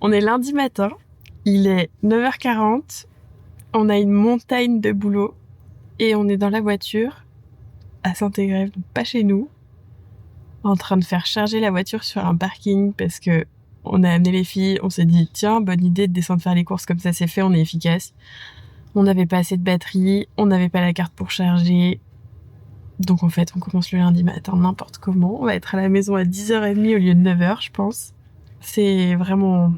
On est lundi matin, il est 9h40, on a une montagne de boulot et on est dans la voiture à Saint-Égrève, donc pas chez nous, en train de faire charger la voiture sur un parking parce que on a amené les filles, on s'est dit tiens, bonne idée de descendre faire les courses, comme ça c'est fait, on est efficace. On n'avait pas assez de batterie, on n'avait pas la carte pour charger. Donc en fait, on commence le lundi matin n'importe comment. On va être à la maison à 10h30 au lieu de 9h, je pense. C'est vraiment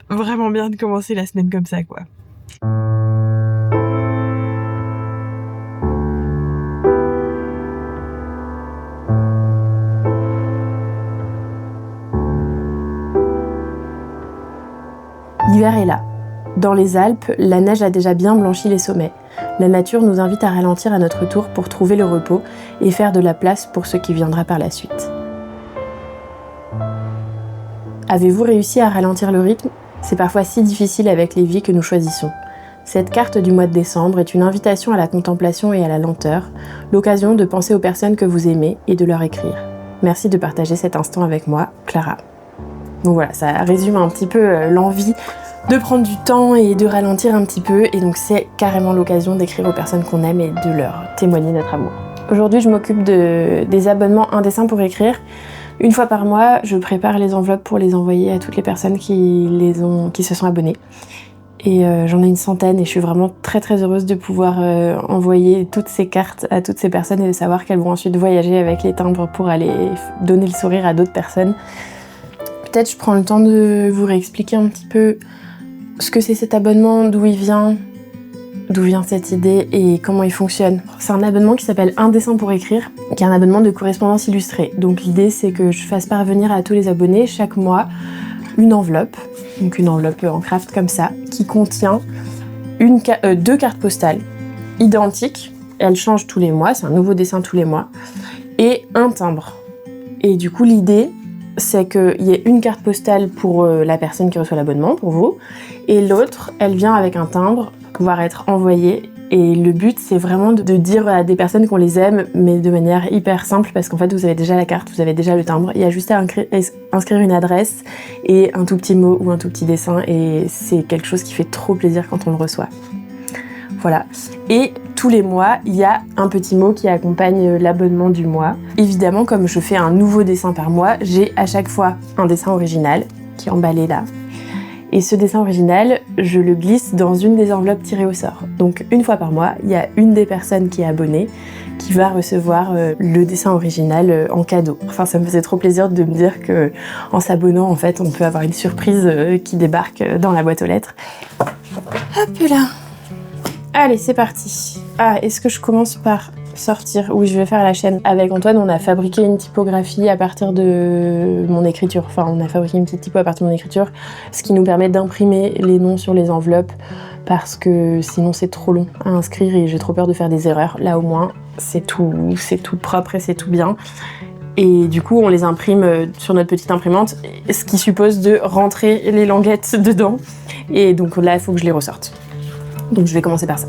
bien de commencer la semaine comme ça, quoi. L'hiver est là. Dans les Alpes, la neige a déjà bien blanchi les sommets. La nature nous invite à ralentir à notre tour pour trouver le repos et faire de la place pour ce qui viendra par la suite. Avez-vous réussi à ralentir le rythme ? C'est parfois si difficile avec les vies que nous choisissons. Cette carte du mois de décembre est une invitation à la contemplation et à la lenteur, l'occasion de penser aux personnes que vous aimez et de leur écrire. Merci de partager cet instant avec moi, Clara. Donc voilà, ça résume un petit peu l'envie de prendre du temps et de ralentir un petit peu, et donc c'est carrément l'occasion d'écrire aux personnes qu'on aime et de leur témoigner notre amour. Aujourd'hui, je m'occupe des abonnements Un dessin pour écrire. Une fois par mois, je prépare les enveloppes pour les envoyer à toutes les personnes qui se sont abonnées. Et j'en ai une centaine et je suis vraiment très très heureuse de pouvoir envoyer toutes ces cartes à toutes ces personnes et de savoir qu'elles vont ensuite voyager avec les timbres pour aller donner le sourire à d'autres personnes. Peut-être je prends le temps de vous réexpliquer un petit peu ce que c'est cet abonnement, d'où vient cette idée et comment il fonctionne. C'est un abonnement qui s'appelle Un dessin pour écrire, qui est un abonnement de correspondance illustrée. Donc l'idée c'est que je fasse parvenir à tous les abonnés chaque mois une enveloppe, donc une enveloppe en craft comme ça, qui contient deux cartes postales identiques, elles changent tous les mois, c'est un nouveau dessin tous les mois, et un timbre. Et du coup l'idée c'est qu'il y ait une carte postale pour la personne qui reçoit l'abonnement, pour vous, et l'autre, elle vient avec un timbre pour pouvoir être envoyée. Et le but, c'est vraiment de dire à des personnes qu'on les aime, mais de manière hyper simple, parce qu'en fait, vous avez déjà la carte, vous avez déjà le timbre. Il y a juste à inscrire une adresse et un tout petit mot ou un tout petit dessin, et c'est quelque chose qui fait trop plaisir quand on le reçoit. Voilà. Et tous les mois, il y a un petit mot qui accompagne l'abonnement du mois. Évidemment, comme je fais un nouveau dessin par mois, j'ai à chaque fois un dessin original qui est emballé là. Et ce dessin original, je le glisse dans une des enveloppes tirées au sort. Donc une fois par mois, il y a une des personnes qui est abonnée qui va recevoir le dessin original en cadeau. Enfin, ça me faisait trop plaisir de me dire que en s'abonnant, en fait, on peut avoir une surprise qui débarque dans la boîte aux lettres. Hop là. Allez, c'est parti. Ah, est-ce que je commence par sortir ? Oui, je vais faire la chaîne. Avec Antoine, on a fabriqué une typographie à partir de mon écriture. Enfin, on a fabriqué une petite typo à partir de mon écriture, ce qui nous permet d'imprimer les noms sur les enveloppes, parce que sinon c'est trop long à inscrire et j'ai trop peur de faire des erreurs. Là, au moins, c'est tout propre et c'est tout bien. Et du coup, on les imprime sur notre petite imprimante, ce qui suppose de rentrer les languettes dedans. Et donc là, il faut que je les ressorte. Donc je vais commencer par ça.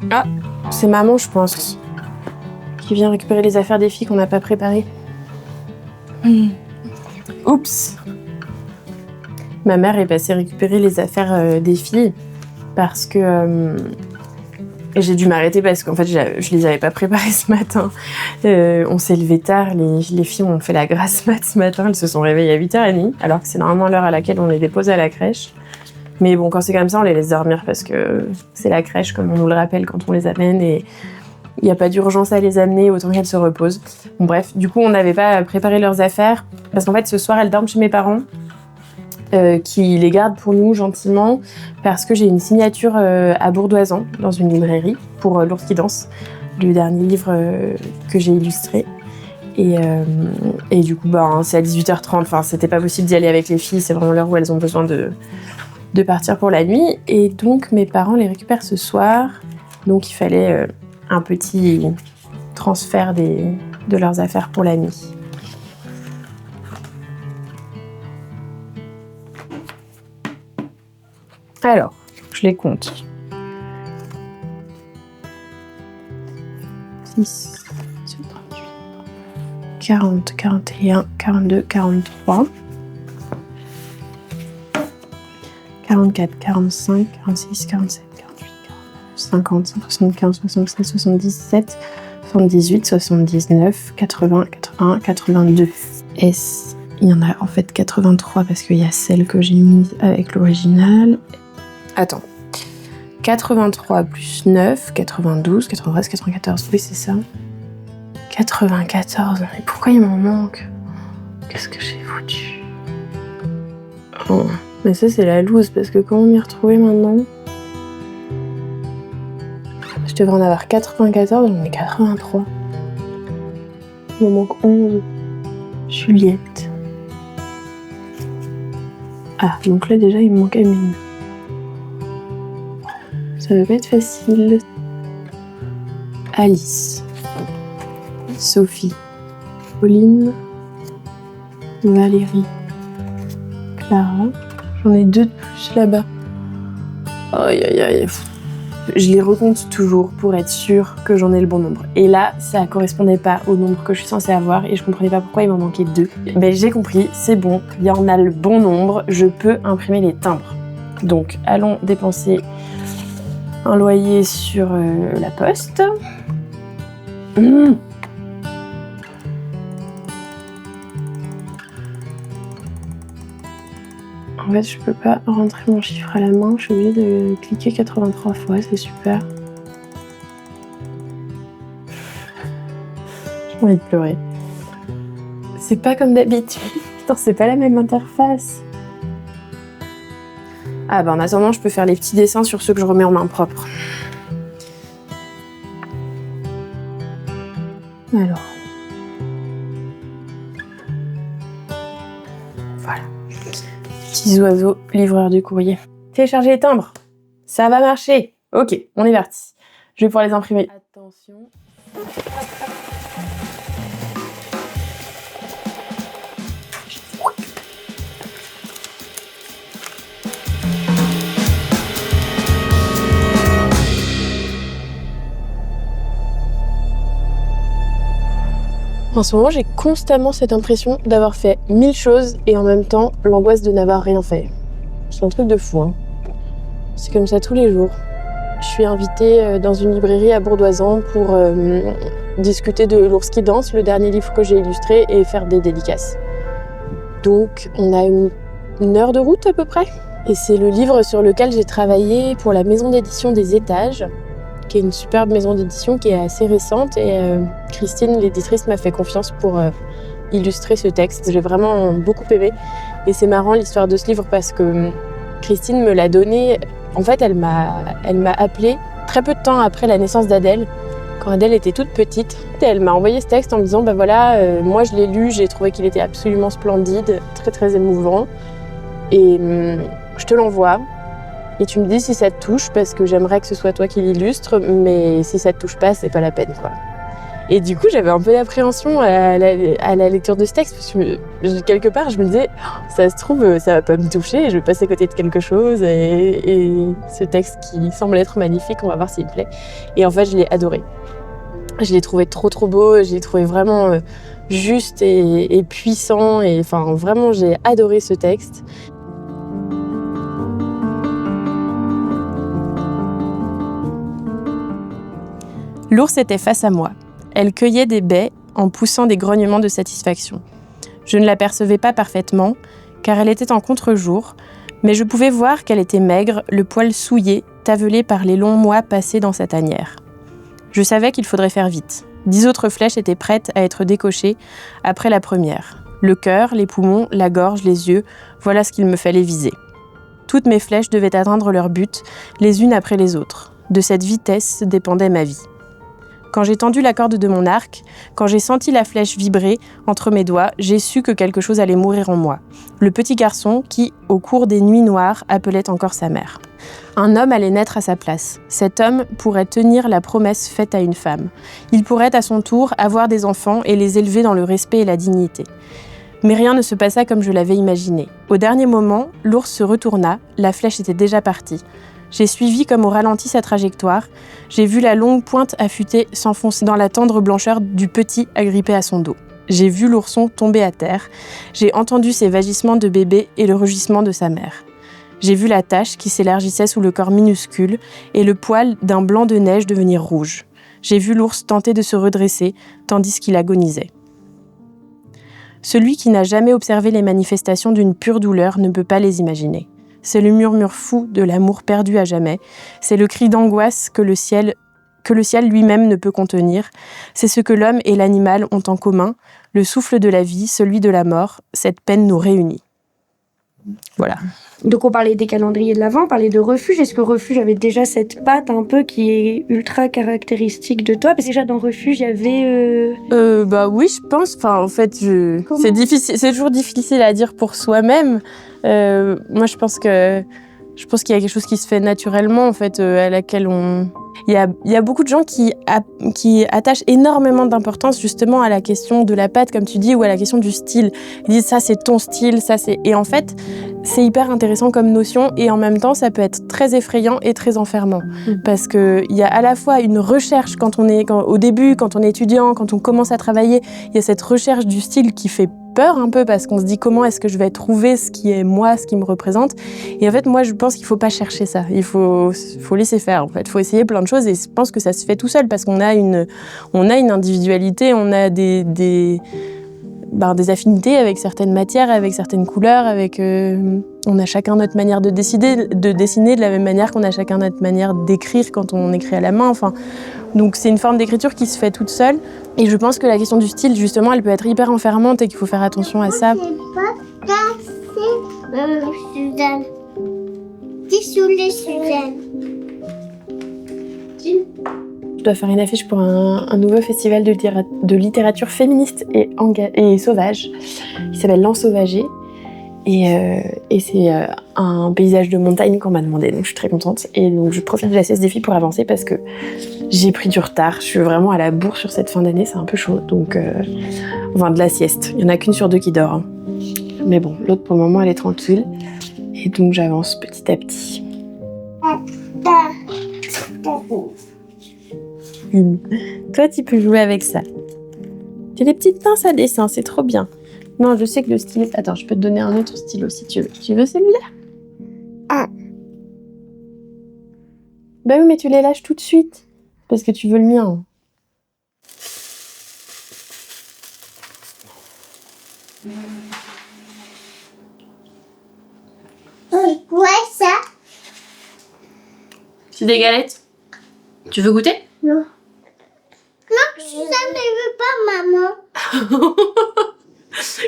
Ah, c'est maman, je pense, qui vient récupérer les affaires des filles qu'on n'a pas préparées. Oups. Ma mère est passée récupérer les affaires des filles parce que j'ai dû m'arrêter parce qu'en fait je les avais pas préparées ce matin. On s'est levé tard, les filles ont fait la grasse mat ce matin, elles se sont réveillées à 8h30 alors que c'est normalement l'heure à laquelle on les dépose à la crèche. Mais bon, quand c'est comme ça, on les laisse dormir parce que c'est la crèche comme on nous le rappelle quand on les amène et il n'y a pas d'urgence à les amener, autant qu'elles se reposent. Bon bref, du coup on n'avait pas préparé leurs affaires parce qu'en fait ce soir elles dorment chez mes parents qui les gardent pour nous gentiment parce que j'ai une signature à Bourdoisan dans une librairie pour L'Ours qui danse, le dernier livre que j'ai illustré. Et du coup c'est à 18h30, enfin c'était pas possible d'y aller avec les filles, c'est vraiment l'heure où elles ont besoin de partir pour la nuit. Et donc mes parents les récupèrent ce soir, donc il fallait un petit transfert de leurs affaires pour la nuit. Alors, je les compte. 6, 38, 40, 41, 42, 43, 44, 45, 46, 47, 48, 49, 50, 75, 76, 77, 78, 79, 80, 81, 82. Il y en a en fait 83 parce qu'il y a celle que j'ai mise avec l'original. Attends. 83 plus 9, 92, 93, 94. Oui, c'est ça. 94. Mais pourquoi il m'en manque? Qu'est-ce que j'ai foutu? Oh. Mais ça, c'est la loose parce que comment m'y retrouver maintenant? Je devrais en avoir 94, j'en ai 83. Il me manque 11. Juliette. Ah, donc là déjà, il me manque Amélie. Ça va pas être facile. Alice. Sophie. Pauline. Valérie. Clara. J'en ai 2 de plus là-bas. Aïe aïe aïe. Je les recompte toujours pour être sûre que j'en ai le bon nombre. Et là, ça correspondait pas au nombre que je suis censée avoir et je comprenais pas pourquoi il m'en manquait 2. Ben j'ai compris, c'est bon, il y en a le bon nombre, je peux imprimer les timbres. Donc allons dépenser un loyer sur la poste. En fait, je peux pas rentrer mon chiffre à la main, je suis obligée de cliquer 83 fois, c'est super. J'ai envie de pleurer. C'est pas comme d'habitude. Putain, c'est pas la même interface. Ah bah en attendant, je peux faire les petits dessins sur ceux que je remets en main propre. Alors. Voilà. Petits oiseaux, livreurs du courrier. Télécharger les timbres. Ça va marcher. Ok, on est parti. Je vais pouvoir les imprimer. Attention. En ce moment, j'ai constamment cette impression d'avoir fait 1000 choses et en même temps l'angoisse de n'avoir rien fait. C'est un truc de fou, hein. C'est comme ça tous les jours. Je suis invitée dans une librairie à Bourdoisan pour discuter de L'ours qui danse, le dernier livre que j'ai illustré, et faire des dédicaces. Donc on a une heure de route à peu près. Et c'est le livre sur lequel j'ai travaillé pour la maison d'édition des Étages, qui est une superbe maison d'édition qui est assez récente. Et Christine, l'éditrice, m'a fait confiance pour illustrer ce texte. J'ai vraiment beaucoup aimé. Et c'est marrant l'histoire de ce livre parce que Christine me l'a donné. En fait, elle m'a appelée très peu de temps après la naissance d'Adèle, quand Adèle était toute petite. Et elle m'a envoyé ce texte en me disant moi je l'ai lu, j'ai trouvé qu'il était absolument splendide, très très émouvant. Et je te l'envoie. Et tu me dis si ça te touche, parce que j'aimerais que ce soit toi qui l'illustre, mais si ça te touche pas, c'est pas la peine, quoi. Et du coup, j'avais un peu d'appréhension à la lecture de ce texte, parce que quelque part, je me disais, ça se trouve, ça va pas me toucher, je vais passer à côté de quelque chose, et ce texte qui semble être magnifique, on va voir s'il me plaît. Et en fait, je l'ai adoré. Je l'ai trouvé trop trop beau, je l'ai trouvé vraiment juste et puissant, et enfin, vraiment, j'ai adoré ce texte. L'ours était face à moi. Elle cueillait des baies en poussant des grognements de satisfaction. Je ne l'apercevais pas parfaitement, car elle était en contre-jour, mais je pouvais voir qu'elle était maigre, le poil souillé, tavelé par les longs mois passés dans sa tanière. Je savais qu'il faudrait faire vite. 10 autres flèches étaient prêtes à être décochées après la première. Le cœur, les poumons, la gorge, les yeux, voilà ce qu'il me fallait viser. Toutes mes flèches devaient atteindre leur but, les unes après les autres. De cette vitesse dépendait ma vie. Quand j'ai tendu la corde de mon arc, quand j'ai senti la flèche vibrer entre mes doigts, j'ai su que quelque chose allait mourir en moi. Le petit garçon qui, au cours des nuits noires, appelait encore sa mère. Un homme allait naître à sa place. Cet homme pourrait tenir la promesse faite à une femme. Il pourrait à son tour avoir des enfants et les élever dans le respect et la dignité. Mais rien ne se passa comme je l'avais imaginé. Au dernier moment, l'ours se retourna, la flèche était déjà partie. J'ai suivi comme au ralenti sa trajectoire. J'ai vu la longue pointe affûtée s'enfoncer dans la tendre blancheur du petit agrippé à son dos. J'ai vu l'ourson tomber à terre. J'ai entendu ses vagissements de bébé et le rugissement de sa mère. J'ai vu la tache qui s'élargissait sous le corps minuscule et le poil d'un blanc de neige devenir rouge. J'ai vu l'ours tenter de se redresser tandis qu'il agonisait. Celui qui n'a jamais observé les manifestations d'une pure douleur ne peut pas les imaginer. C'est le murmure fou de l'amour perdu à jamais. C'est le cri d'angoisse que le ciel lui-même ne peut contenir. C'est ce que l'homme et l'animal ont en commun. Le souffle de la vie, celui de la mort. Cette peine nous réunit. Voilà. Donc on parlait des calendriers de l'Avent, on parlait de Refuge. Est-ce que Refuge avait déjà cette patte un peu qui est ultra caractéristique de toi? Parce que déjà dans Refuge, il y avait... Bah oui, je pense. Enfin, en fait, c'est difficile. C'est toujours difficile à dire pour soi-même. Moi, je pense qu'il y a quelque chose qui se fait naturellement, en fait, à laquelle on... Il y a beaucoup de gens qui attachent énormément d'importance justement à la question de la patte, comme tu dis, ou à la question du style. Ils disent ça c'est ton style, ça c'est... Et en fait, c'est hyper intéressant comme notion et en même temps, ça peut être très effrayant et très enfermant. Parce qu'il y a à la fois une recherche au début, quand on est étudiant, quand on commence à travailler, il y a cette recherche du style qui fait peur un peu parce qu'on se dit comment est-ce que je vais trouver ce qui est moi, ce qui me représente. Et en fait, moi, je pense qu'il faut pas chercher ça. Il faut laisser faire, en fait. Il faut essayer plein de choses et je pense que ça se fait tout seul parce qu'on a une individualité, on a des affinités avec certaines matières, avec certaines couleurs, on a chacun notre manière de dessiner de la même manière qu'on a chacun notre manière d'écrire quand on écrit à la main. Enfin, donc c'est une forme d'écriture qui se fait toute seule. Et je pense que la question du style, justement, elle peut être hyper enfermante et qu'il faut faire attention à ça. Suzanne. Désolée, Suzanne. Je dois faire une affiche pour un nouveau festival de littérature féministe et sauvage qui s'appelle L'Ensauvagé. Et c'est un paysage de montagne qu'on m'a demandé, donc je suis très contente. Et donc je profite de la CSDFI pour avancer parce que j'ai pris du retard. Je suis vraiment à la bourre sur cette fin d'année, c'est un peu chaud. Donc, enfin de la sieste. Il n'y en a qu'une sur deux qui dort. Hein. Mais bon, l'autre pour le moment elle est tranquille. Et donc j'avance petit à petit. Toi tu peux jouer avec ça. J'ai des petites pinces à dessin, c'est trop bien. Non, je sais que le stylo... Attends, je peux te donner un autre stylo si tu veux. Tu veux celui-là? Ah. Bah oui, mais tu les lâches tout de suite. Parce que tu veux le mien. Ouais, ça. C'est des galettes. Tu veux goûter? Non. Non, Suzanne ne veut pas, maman.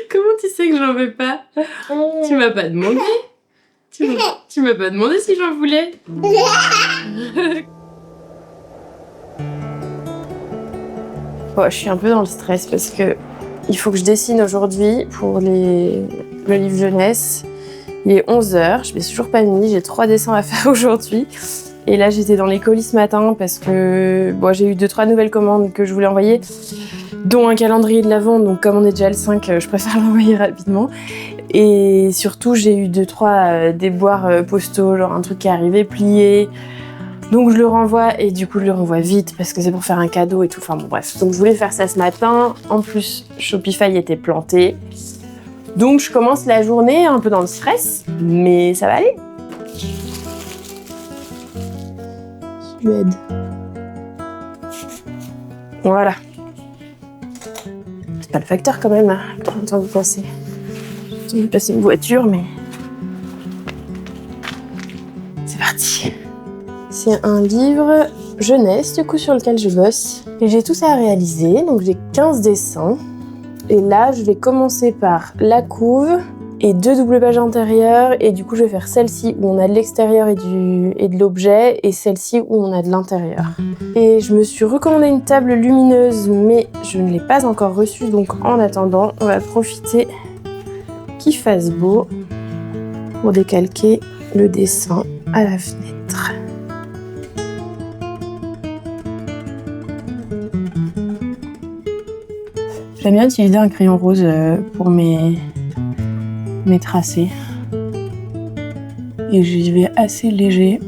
Comment tu sais que j'en veux pas? Tu m'as pas demandé. Tu m'as pas demandé si j'en voulais. Bon, je suis un peu dans le stress parce que il faut que je dessine aujourd'hui pour le livre jeunesse. Il est 11h, je m'ai toujours pas mis, j'ai 3 dessins à faire aujourd'hui. Et là, j'étais dans les colis ce matin parce que j'ai eu 2-3 nouvelles commandes que je voulais envoyer, dont un calendrier de l'Avent. Donc, comme on est déjà le 5, je préfère l'envoyer rapidement. Et surtout, j'ai eu 2-3 déboires postaux, genre un truc qui est arrivé, plié. Donc, je le renvoie et du coup, je le renvoie vite parce que c'est pour faire un cadeau et tout. Enfin, bon, bref. Donc, je voulais faire ça ce matin. En plus, Shopify était planté. Donc, je commence la journée un peu dans le stress, mais ça va aller. Je l'aide. Voilà. C'est pas le facteur quand même, hein. Tant que vous pensez. J'ai dû passer une voiture, mais... C'est parti. C'est un livre jeunesse, du coup, sur lequel je bosse. Et j'ai tout ça à réaliser, donc j'ai 15 dessins. Et là, je vais commencer par la couve, et 2 doubles pages intérieures. Et du coup, je vais faire celle-ci où on a de l'extérieur et de l'objet, et celle-ci où on a de l'intérieur. Et je me suis recommandé une table lumineuse, mais je ne l'ai pas encore reçue. Donc en attendant, on va profiter qu'il fasse beau pour décalquer le dessin à la fenêtre. J'aime bien utiliser un crayon rose pour mes tracés. Et j'y vais assez léger.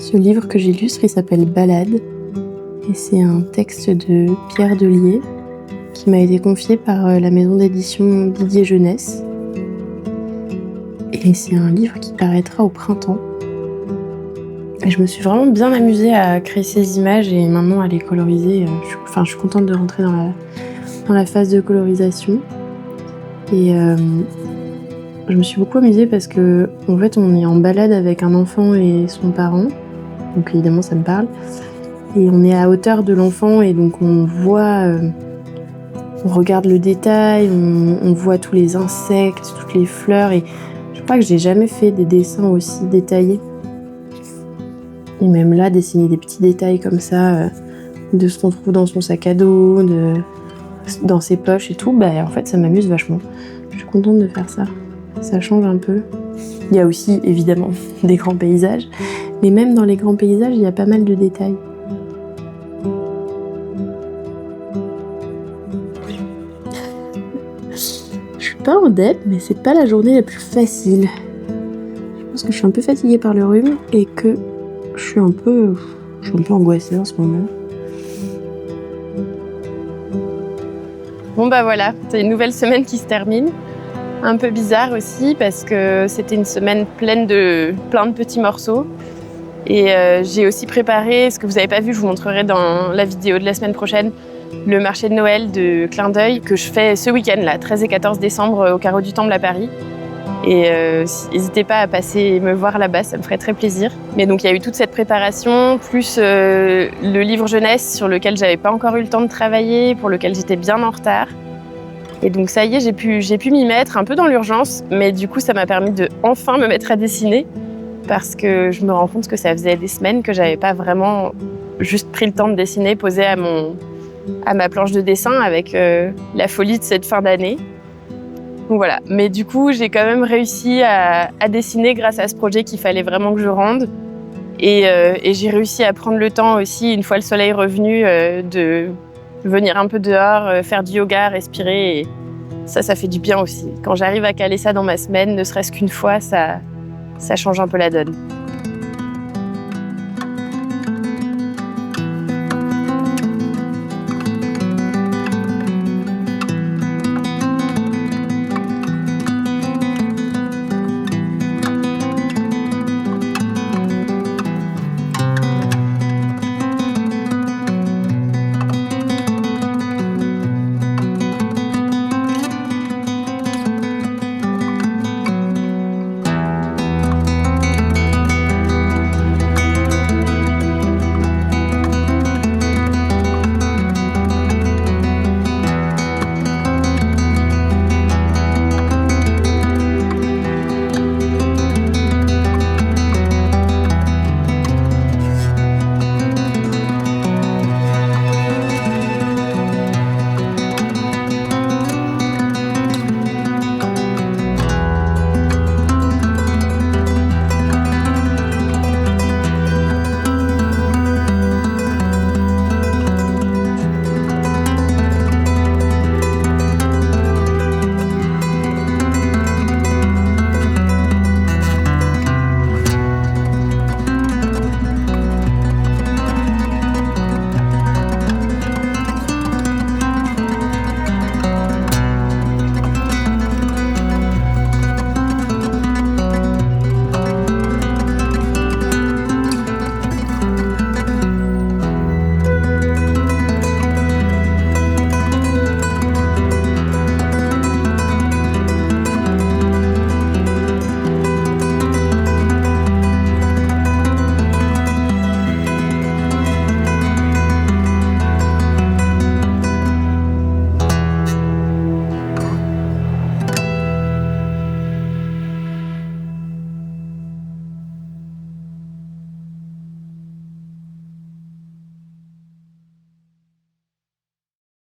Ce livre que j'illustre, il s'appelle Balade, et c'est un texte de Pierre Delier qui m'a été confié par la maison d'édition Didier Jeunesse. Et c'est un livre qui paraîtra au printemps. Et je me suis vraiment bien amusée à créer ces images et maintenant à les coloriser. Je suis contente de rentrer dans la phase de colorisation. Et je me suis beaucoup amusée parce que en fait, on est en balade avec un enfant et son parent. Donc évidemment, ça me parle. Et on est à hauteur de l'enfant et donc on voit, on regarde le détail, on voit tous les insectes, toutes les fleurs. Et je crois que j'ai jamais fait des dessins aussi détaillés. Et même là, dessiner des petits détails comme ça, de ce qu'on trouve dans son sac à dos, dans ses poches et tout, en fait, ça m'amuse vachement. Je suis contente de faire ça. Ça change un peu. Il y a aussi, évidemment, des grands paysages. Mais même dans les grands paysages, il y a pas mal de détails. Je suis pas en dette, mais c'est pas la journée la plus facile. Je pense que je suis un peu fatiguée par le rhume et que je suis un peu angoissée en ce moment. Bon voilà, c'est une nouvelle semaine qui se termine. Un peu bizarre aussi parce que c'était une semaine pleine de plein de petits morceaux. Et j'ai aussi préparé, ce que vous n'avez pas vu, je vous montrerai dans la vidéo de la semaine prochaine, le marché de Noël de Clin d'œil que je fais ce week-end, là, 13 et 14 décembre, au Carreau du Temple à Paris. Et n'hésitez pas à passer me voir là-bas, ça me ferait très plaisir. Mais donc il y a eu toute cette préparation, plus le livre jeunesse sur lequel j'avais pas encore eu le temps de travailler, pour lequel j'étais bien en retard. Et donc ça y est, j'ai pu m'y mettre un peu dans l'urgence, mais du coup ça m'a permis de enfin me mettre à dessiner parce que je me rends compte que ça faisait des semaines que j'avais pas vraiment juste pris le temps de dessiner, posé à ma planche de dessin avec la folie de cette fin d'année. Donc voilà, mais du coup j'ai quand même réussi à dessiner grâce à ce projet qu'il fallait vraiment que je rende. Et j'ai réussi à prendre le temps aussi, une fois le soleil revenu, de venir un peu dehors, faire du yoga, respirer. Et ça fait du bien aussi. Quand j'arrive à caler ça dans ma semaine, ne serait-ce qu'une fois, ça change un peu la donne.